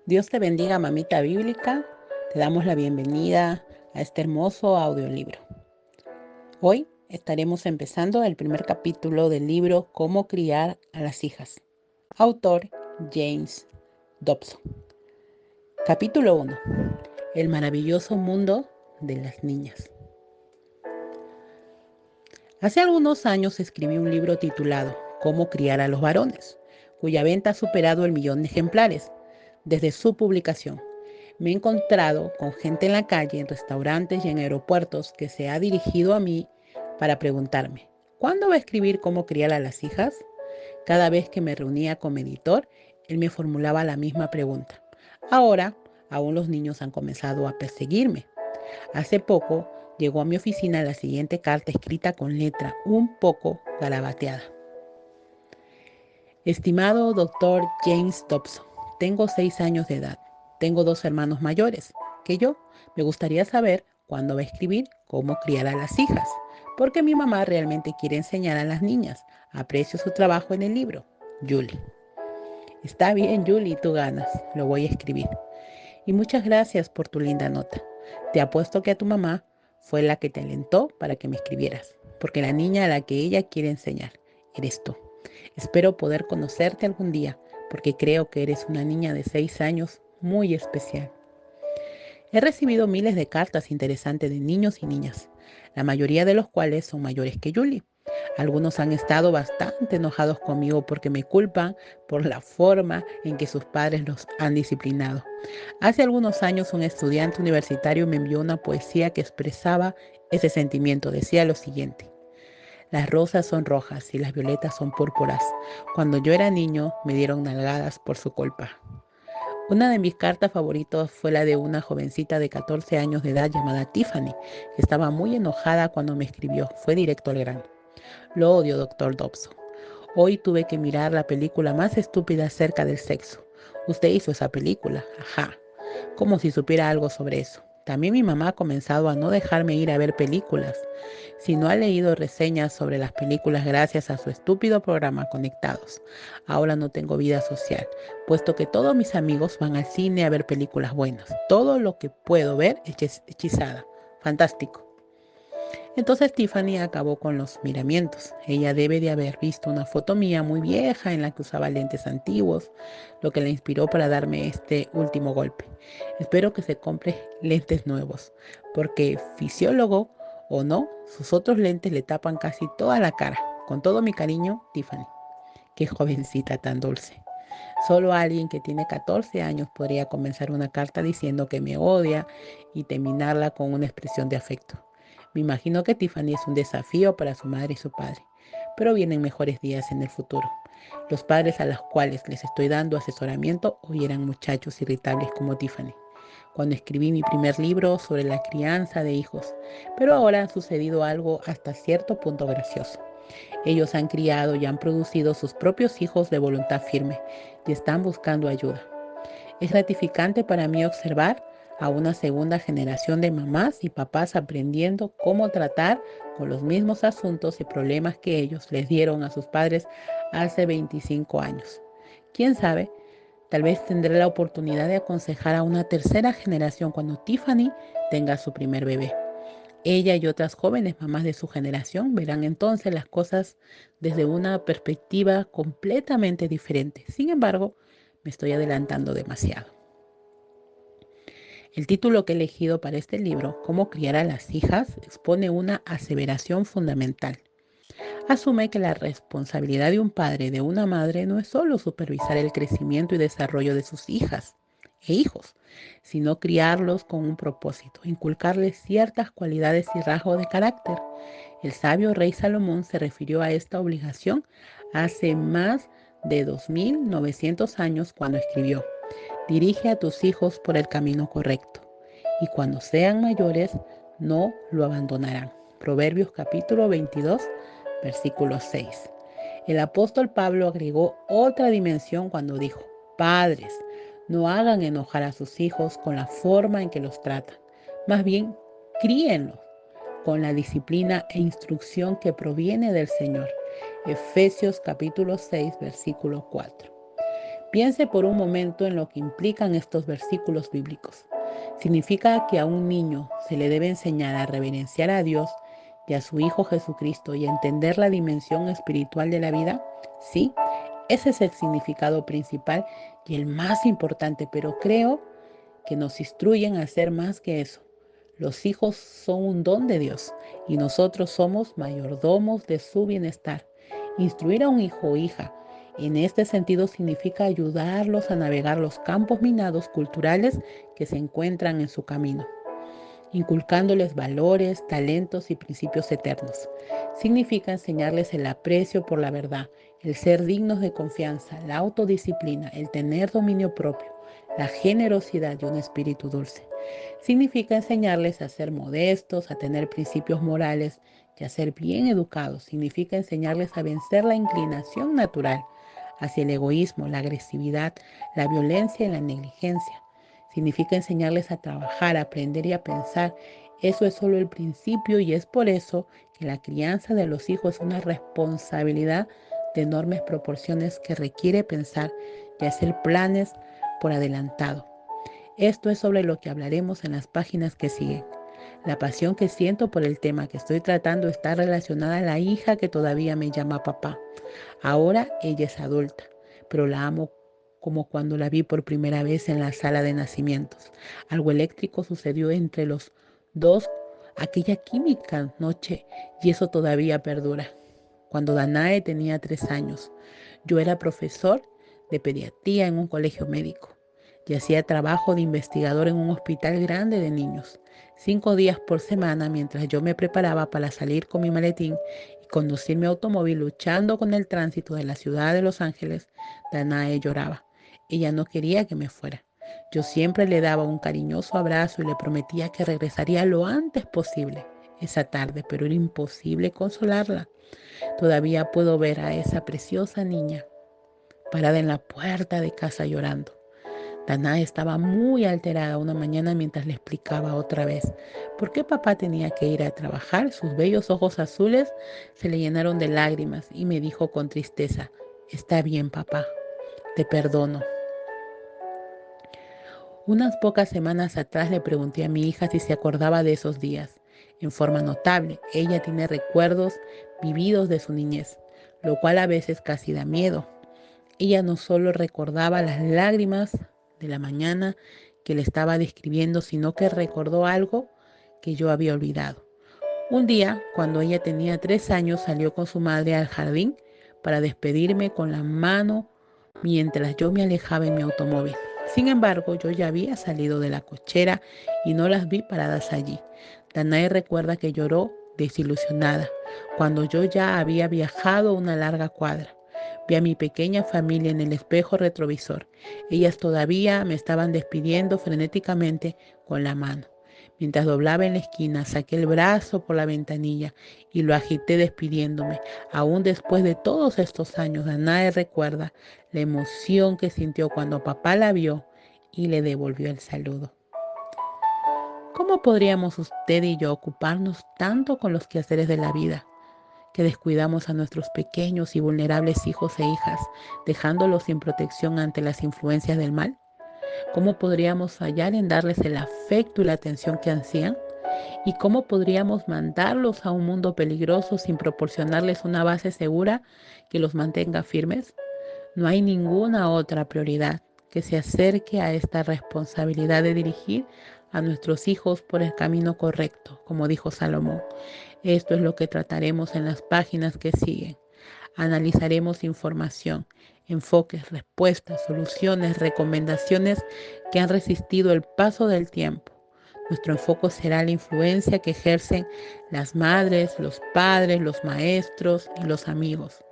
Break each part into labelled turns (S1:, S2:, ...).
S1: Dios te bendiga, mamita bíblica. Te damos la bienvenida a este hermoso audiolibro. Hoy estaremos empezando el primer capítulo del libro Cómo criar a las hijas. Autor James Dobson. Capítulo 1. El maravilloso mundo de las niñas. Hace algunos años escribí un libro titulado Cómo criar a los varones, cuya venta ha superado el 1.000.000 de ejemplares desde su publicación. Me he encontrado con gente en la calle, en restaurantes y en aeropuertos que se ha dirigido a mí para preguntarme, ¿cuándo va a escribir cómo criar a las hijas? Cada vez que me reunía con mi editor, él me formulaba la misma pregunta. Ahora, aún los niños han comenzado a perseguirme. Hace poco llegó a mi oficina la siguiente carta escrita con letra un poco garabateada. Estimado doctor James Dobson, tengo 6 años de edad. Tengo 2 hermanos mayores que yo. Me gustaría saber cuándo va a escribir cómo criar a las hijas, porque mi mamá realmente quiere enseñar a las niñas. Aprecio su trabajo en el libro. Julie. Está bien, Julie, tú ganas. Lo voy a escribir. Y muchas gracias por tu linda nota. Te apuesto que a tu mamá fue la que te alentó para que me escribieras, porque la niña a la que ella quiere enseñar eres tú. Espero poder conocerte algún día, porque creo que eres una niña de 6 años muy especial. He recibido miles de cartas interesantes de niños y niñas, la mayoría de los cuales son mayores que Julie. Algunos han estado bastante enojados conmigo porque me culpan por la forma en que sus padres los han disciplinado. Hace algunos años un estudiante universitario me envió una poesía que expresaba ese sentimiento. Decía lo siguiente: las rosas son rojas y las violetas son púrpuras. Cuando yo era niño me dieron nalgadas por su culpa. Una de mis cartas favoritas fue la de una jovencita de 14 años de edad llamada Tiffany, que estaba muy enojada cuando me escribió. Fue directo al grano. Lo odio, doctor Dobson. Hoy tuve que mirar la película más estúpida acerca del sexo. Usted hizo esa película, ajá, como si supiera algo sobre eso. También mi mamá ha comenzado a no dejarme ir a ver películas. Si no ha leído reseñas sobre las películas gracias a su estúpido programa Conectados. Ahora no tengo vida social, puesto que todos mis amigos van al cine a ver películas buenas. Todo lo que puedo ver es hechizada. Fantástico. Entonces Tiffany acabó con los miramientos. Ella debe de haber visto una foto mía muy vieja en la que usaba lentes antiguos, lo que la inspiró para darme este último golpe. Espero que se compre lentes nuevos, porque fisiólogo o no, sus otros lentes le tapan casi toda la cara. Con todo mi cariño, Tiffany. Qué jovencita tan dulce. Solo alguien que tiene 14 años podría comenzar una carta diciendo que me odia y terminarla con una expresión de afecto. Me imagino que Tiffany es un desafío para su madre y su padre, pero vienen mejores días en el futuro. Los padres a los cuales les estoy dando asesoramiento hoy eran muchachos irritables como Tiffany, cuando escribí mi primer libro sobre la crianza de hijos, pero ahora ha sucedido algo hasta cierto punto gracioso. Ellos han criado y han producido sus propios hijos de voluntad firme y están buscando ayuda. Es gratificante para mí observar a una segunda generación de mamás y papás aprendiendo cómo tratar con los mismos asuntos y problemas que ellos les dieron a sus padres hace 25 años. ¿Quién sabe? Tal vez tendré la oportunidad de aconsejar a una tercera generación cuando Tiffany tenga su primer bebé. Ella y otras jóvenes mamás de su generación verán entonces las cosas desde una perspectiva completamente diferente. Sin embargo, me estoy adelantando demasiado. El título que he elegido para este libro, Cómo criar a las hijas, expone una aseveración fundamental. Asume que la responsabilidad de un padre y de una madre no es solo supervisar el crecimiento y desarrollo de sus hijas e hijos, sino criarlos con un propósito, inculcarles ciertas cualidades y rasgos de carácter. El sabio rey Salomón se refirió a esta obligación hace más de 2900 años cuando escribió: dirige a tus hijos por el camino correcto, y cuando sean mayores no lo abandonarán. Proverbios capítulo 22, versículo 6. El apóstol Pablo agregó otra dimensión cuando dijo: padres, no hagan enojar a sus hijos con la forma en que los tratan. Más bien, críenlos con la disciplina e instrucción que proviene del Señor. Efesios capítulo 6, versículo 4. Piense por un momento en lo que implican estos versículos bíblicos. ¿Significa que a un niño se le debe enseñar a reverenciar a Dios y a su Hijo Jesucristo y a entender la dimensión espiritual de la vida? Sí, ese es el significado principal y el más importante, pero creo que nos instruyen a hacer más que eso. Los hijos son un don de Dios y nosotros somos mayordomos de su bienestar. Instruir a un hijo o hija en este sentido significa ayudarlos a navegar los campos minados culturales que se encuentran en su camino, inculcándoles valores, talentos y principios eternos. Significa enseñarles el aprecio por la verdad, el ser dignos de confianza, la autodisciplina, el tener dominio propio, la generosidad y un espíritu dulce. Significa enseñarles a ser modestos, a tener principios morales y a ser bien educados. Significa enseñarles a vencer la inclinación natural hacia el egoísmo, la agresividad, la violencia y la negligencia. Significa enseñarles a trabajar, a aprender y a pensar. Eso es solo el principio y es por eso que la crianza de los hijos es una responsabilidad de enormes proporciones que requiere pensar y hacer planes por adelantado. Esto es sobre lo que hablaremos en las páginas que siguen. La pasión que siento por el tema que estoy tratando está relacionada a la hija que todavía me llama papá. Ahora ella es adulta, pero la amo como cuando la vi por primera vez en la sala de nacimientos. Algo eléctrico sucedió entre los dos, aquella química noche, y eso todavía perdura. Cuando Danae tenía 3 años, yo era profesor de pediatría en un colegio médico y hacía trabajo de investigador en un hospital grande de niños. 5 días por semana, mientras yo me preparaba para salir con mi maletín y conducir mi automóvil luchando con el tránsito de la ciudad de Los Ángeles, Danae lloraba. Ella no quería que me fuera. Yo siempre le daba un cariñoso abrazo y le prometía que regresaría lo antes posible esa tarde, pero era imposible consolarla. Todavía puedo ver a esa preciosa niña parada en la puerta de casa llorando. Danae estaba muy alterada una mañana mientras le explicaba otra vez por qué papá tenía que ir a trabajar. Sus bellos ojos azules se le llenaron de lágrimas y me dijo con tristeza: está bien, papá, te perdono. Unas pocas semanas atrás le pregunté a mi hija si se acordaba de esos días. En forma notable, ella tiene recuerdos vividos de su niñez, lo cual a veces casi da miedo. Ella no solo recordaba las lágrimas de la mañana que le estaba describiendo, sino que recordó algo que yo había olvidado. Un día, cuando ella tenía 3 años, salió con su madre al jardín para despedirme con la mano mientras yo me alejaba en mi automóvil. Sin embargo, yo ya había salido de la cochera y no las vi paradas allí. Danae recuerda que lloró desilusionada cuando yo ya había viajado una larga cuadra. Vi a mi pequeña familia en el espejo retrovisor. Ellas todavía me estaban despidiendo frenéticamente con la mano. Mientras doblaba en la esquina, saqué el brazo por la ventanilla y lo agité despidiéndome. Aún después de todos estos años, Danae recuerda la emoción que sintió cuando papá la vio y le devolvió el saludo. ¿Cómo podríamos usted y yo ocuparnos tanto con los quehaceres de la vida que descuidamos a nuestros pequeños y vulnerables hijos e hijas, dejándolos sin protección ante las influencias del mal? ¿Cómo podríamos fallar en darles el afecto y la atención que ansían? ¿Y cómo podríamos mandarlos a un mundo peligroso sin proporcionarles una base segura que los mantenga firmes? No hay ninguna otra prioridad que se acerque a esta responsabilidad de dirigir a nuestros hijos por el camino correcto, como dijo Salomón. Esto es lo que trataremos en las páginas que siguen. Analizaremos información, enfoques, respuestas, soluciones, recomendaciones que han resistido el paso del tiempo. Nuestro enfoque será la influencia que ejercen las madres, los padres, los maestros y los amigos.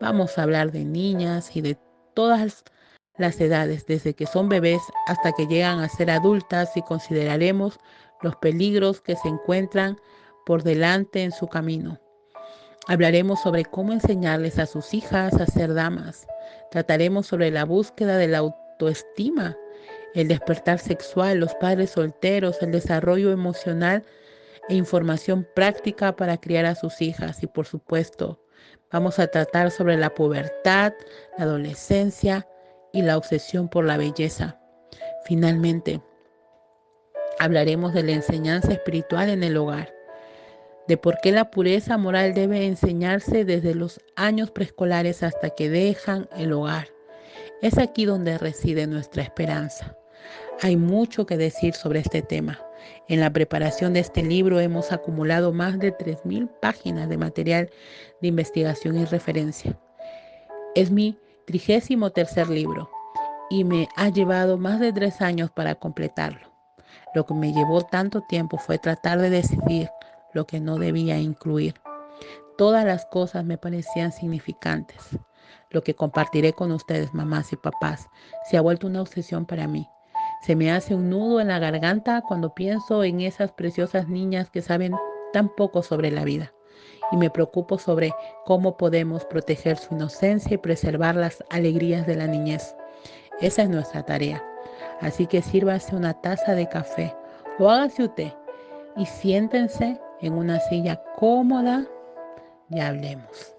S1: Vamos a hablar de niñas y de todas las edades, desde que son bebés hasta que llegan a ser adultas, y consideraremos los peligros que se encuentran por delante en su camino. Hablaremos sobre cómo enseñarles a sus hijas a ser damas. Trataremos sobre la búsqueda de la autoestima, el despertar sexual, los padres solteros, el desarrollo emocional e información práctica para criar a sus hijas. Y por supuesto, vamos a tratar sobre la pubertad, la adolescencia y la obsesión por la belleza. Finalmente, hablaremos de la enseñanza espiritual en el hogar, de por qué la pureza moral debe enseñarse desde los años preescolares hasta que dejan el hogar. Es aquí donde reside nuestra esperanza. Hay mucho que decir sobre este tema. En la preparación de este libro hemos acumulado más de 3.000 páginas de material de investigación y referencia. Es mi 33º libro y me ha llevado más de 3 años para completarlo. Lo que me llevó tanto tiempo fue tratar de decidir lo que no debía incluir. Todas las cosas me parecían significantes. Lo que compartiré con ustedes, mamás y papás, se ha vuelto una obsesión para mí. Se me hace un nudo en la garganta cuando pienso en esas preciosas niñas que saben tan poco sobre la vida. Y me preocupo sobre cómo podemos proteger su inocencia y preservar las alegrías de la niñez. Esa es nuestra tarea. Así que sírvase una taza de café o hágase un té y siéntense en una silla cómoda y hablemos.